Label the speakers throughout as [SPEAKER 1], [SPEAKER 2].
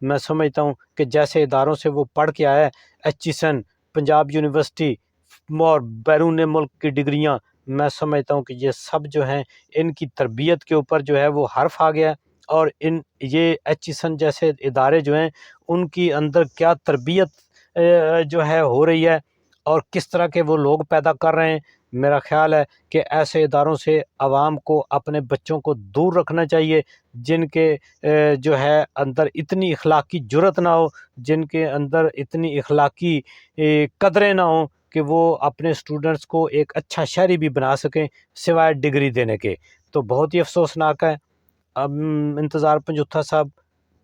[SPEAKER 1] میں سمجھتا ہوں کہ جیسے اداروں سے وہ پڑھ کے آیا ہے، ایچیسن، پنجاب یونیورسٹی اور بیرون ملک کی ڈگریاں، میں سمجھتا ہوں کہ یہ سب جو ہیں ان کی تربیت کے اوپر جو ہے وہ حرف آ گیا ہے، اور یہ ایچیسن جیسے ادارے جو ہیں ان کی اندر کیا تربیت جو ہے ہو رہی ہے اور کس طرح کے وہ لوگ پیدا کر رہے ہیں. میرا خیال ہے کہ ایسے اداروں سے عوام کو اپنے بچوں کو دور رکھنا چاہیے، جن کے جو ہے اندر اتنی اخلاقی جرت نہ ہو، جن کے اندر اتنی اخلاقی قدریں نہ ہوں کہ وہ اپنے اسٹوڈنٹس کو ایک اچھا شہری بھی بنا سکیں سوائے ڈگری دینے کے. تو بہت ہی افسوسناک ہے. اب انتظار پنجوتھا صاحب،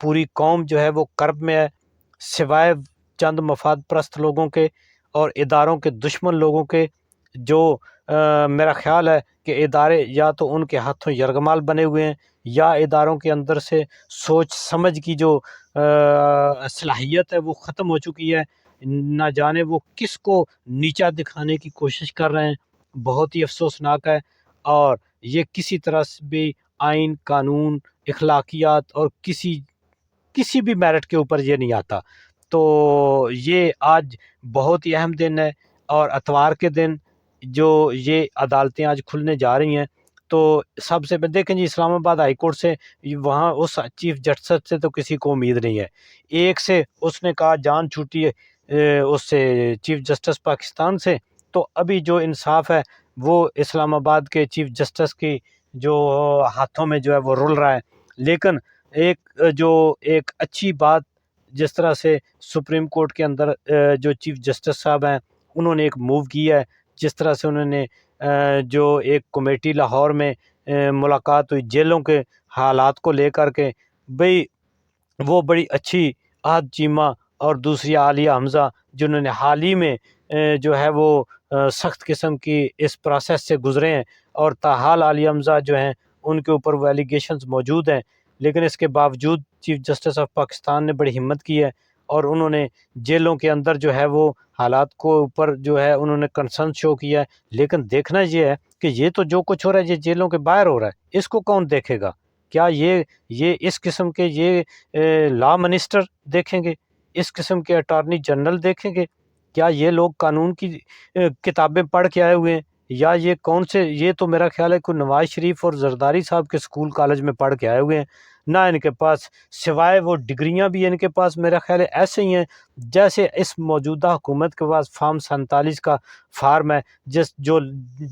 [SPEAKER 1] پوری قوم جو ہے وہ کرب میں ہے، سوائے چند مفاد پرست لوگوں کے اور اداروں کے دشمن لوگوں کے، جو میرا خیال ہے کہ ادارے یا تو ان کے ہاتھوں یرغمال بنے ہوئے ہیں، یا اداروں کے اندر سے سوچ سمجھ کی جو صلاحیت ہے وہ ختم ہو چکی ہے. نہ جانے وہ کس کو نیچا دکھانے کی کوشش کر رہے ہیں. بہت ہی افسوسناک ہے، اور یہ کسی طرح سے بھی آئین، قانون، اخلاقیات اور کسی بھی میرٹ کے اوپر یہ نہیں آتا. تو یہ آج بہت ہی اہم دن ہے، اور اتوار کے دن جو یہ عدالتیں آج کھلنے جا رہی ہیں، تو سب سے پہلے دیکھیں جی، اسلام آباد ہائی کورٹ سے وہاں اس چیف جسٹس سے تو کسی کو امید نہیں ہے. ایک سے اس نے کہا جان چھوٹی ہے اس سے چیف جسٹس پاکستان سے. تو ابھی جو انصاف ہے وہ اسلام آباد کے چیف جسٹس کی جو ہاتھوں میں جو ہے وہ رول رہا ہے. لیکن ایک اچھی بات جس طرح سے سپریم کورٹ کے اندر جو چیف جسٹس صاحب ہیں انہوں نے ایک موو کیا ہے، جس طرح سے انہوں نے جو ایک کمیٹی لاہور میں ملاقات ہوئی جیلوں کے حالات کو لے کر کے، بھئی وہ بڑی اچھی عہد چیمہ اور دوسری عالیہ حمزہ جنہوں نے حال ہی میں جو ہے وہ سخت قسم کی اس پروسیس سے گزرے ہیں، اور تاحال عالیہ حمزہ جو ہیں ان کے اوپر وہ ایلیگیشنز موجود ہیں. لیکن اس کے باوجود چیف جسٹس آف پاکستان نے بڑی ہمت کی ہے، اور انہوں نے جیلوں کے اندر جو ہے وہ حالات کو اوپر جو ہے انہوں نے کنسرن شو کیا ہے. لیکن دیکھنا یہ ہے کہ یہ تو جو کچھ ہو رہا ہے یہ جیلوں کے باہر ہو رہا ہے، اس کو کون دیکھے گا؟ کیا یہ اس قسم کے یہ لا منسٹر دیکھیں گے؟ اس قسم کے اٹارنی جنرل دیکھیں گے؟ کیا یہ لوگ قانون کی کتابیں پڑھ کے آئے ہوئے ہیں؟ یا یہ کون سے، یہ تو میرا خیال ہے کوئی نواز شریف اور زرداری صاحب کے اسکول کالج میں پڑھ کے آئے ہوئے ہیں. نہ ان کے پاس سوائے وہ ڈگریاں بھی ان کے پاس میرا خیال ہے ایسے ہی ہیں جیسے اس موجودہ حکومت کے پاس فارم 47 کا فارم ہے،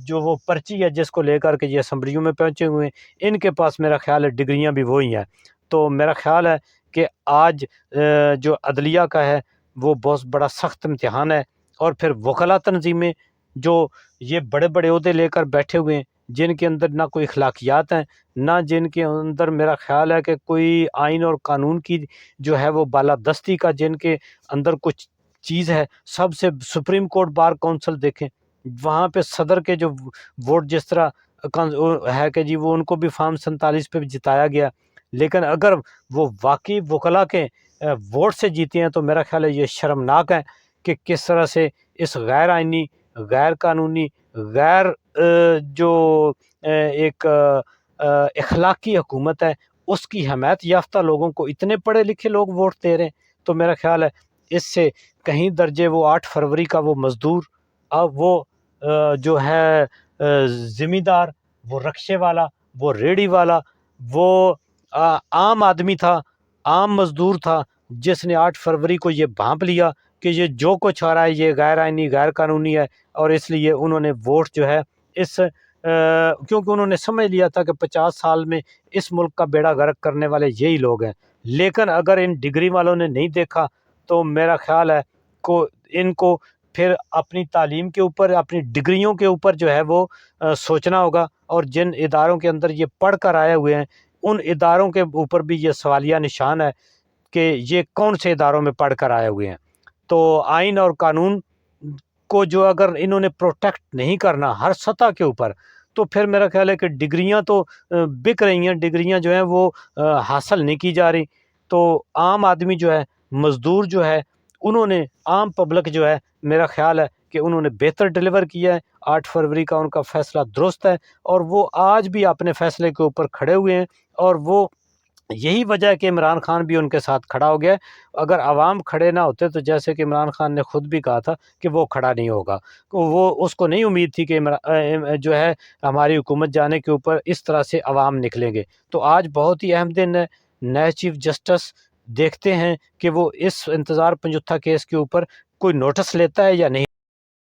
[SPEAKER 1] جو وہ پرچی ہے جس کو لے کر کے یہ اسمبلیوں میں پہنچے ہوئے ہیں. ان کے پاس میرا خیال ہے ڈگریاں بھی وہی ہیں. تو میرا خیال ہے کہ آج جو عدلیہ کا ہے وہ بہت بڑا سخت امتحان ہے. اور پھر وکلا تنظیمیں جو یہ بڑے بڑے عہدے لے کر بیٹھے ہوئے ہیں، جن کے اندر نہ کوئی اخلاقیات ہیں، نہ جن کے اندر میرا خیال ہے کہ کوئی آئین اور قانون کی جو ہے وہ بالادستی کا جن کے اندر کچھ چیز ہے. سب سے سپریم کورٹ بار کونسل دیکھیں، وہاں پہ صدر کے جو ووٹ جس طرح ہے کہ جی وہ ان کو بھی فارم 47 پہ جتایا گیا. لیکن اگر وہ واقعی وکلا کے ووٹ سے جیتے ہیں تو میرا خیال ہے یہ شرمناک ہے کہ کس طرح سے اس غیر آئینی، غیر قانونی، غیر جو ایک اخلاقی حکومت ہے اس کی حمایت یافتہ لوگوں کو اتنے پڑھے لکھے لوگ ووٹ دے رہے ہیں. تو میرا خیال ہے اس سے کہیں درجے وہ 8 فروری کا وہ مزدور، اب وہ جو ہے زمیندار، وہ رکشے والا، وہ ریڑھی والا، وہ عام آدمی تھا، عام مزدور تھا، جس نے 8 فروری کو یہ بھانپ لیا کہ یہ جو کچھ ہو رہا ہے یہ غیر آئینی، غیر قانونی ہے. اور اس لیے انہوں نے ووٹ جو ہے کیونکہ انہوں نے سمجھ لیا تھا کہ 50 سال میں اس ملک کا بیڑا غرق کرنے والے یہی لوگ ہیں. لیکن اگر ان ڈگری والوں نے نہیں دیکھا تو میرا خیال ہے ان کو پھر اپنی تعلیم کے اوپر، اپنی ڈگریوں کے اوپر جو ہے وہ سوچنا ہوگا. اور جن اداروں کے اندر یہ پڑھ کر آئے ہوئے ہیں ان اداروں کے اوپر بھی یہ سوالیہ نشان ہے کہ یہ کون سے اداروں میں پڑھ کر آئے ہوئے ہیں. تو آئین اور قانون کو جو اگر انہوں نے پروٹیکٹ نہیں کرنا ہر سطح کے اوپر، تو پھر میرا خیال ہے کہ ڈگریاں تو بک رہی ہیں، ڈگریاں جو ہیں وہ حاصل نہیں کی جا رہی. تو عام آدمی جو ہے، مزدور جو ہے، انہوں نے، عام پبلک جو ہے، میرا خیال ہے کہ انہوں نے بہتر ڈیلیور کیا ہے. 8 فروری کا ان کا فیصلہ درست ہے، اور وہ آج بھی اپنے فیصلے کے اوپر کھڑے ہوئے ہیں. اور وہ یہی وجہ ہے کہ عمران خان بھی ان کے ساتھ کھڑا ہو گیا۔ اگر عوام کھڑے نہ ہوتے تو جیسے کہ عمران خان نے خود بھی کہا تھا کہ وہ کھڑا نہیں ہوگا، وہ اس کو نہیں امید تھی کہ جو ہے ہماری حکومت جانے کے اوپر اس طرح سے عوام نکلیں گے۔ تو آج بہت ہی اہم دن ہے، نئے چیف جسٹس دیکھتے ہیں کہ وہ اس انتظار 75 کیس کے اوپر کوئی نوٹس لیتا ہے یا نہیں۔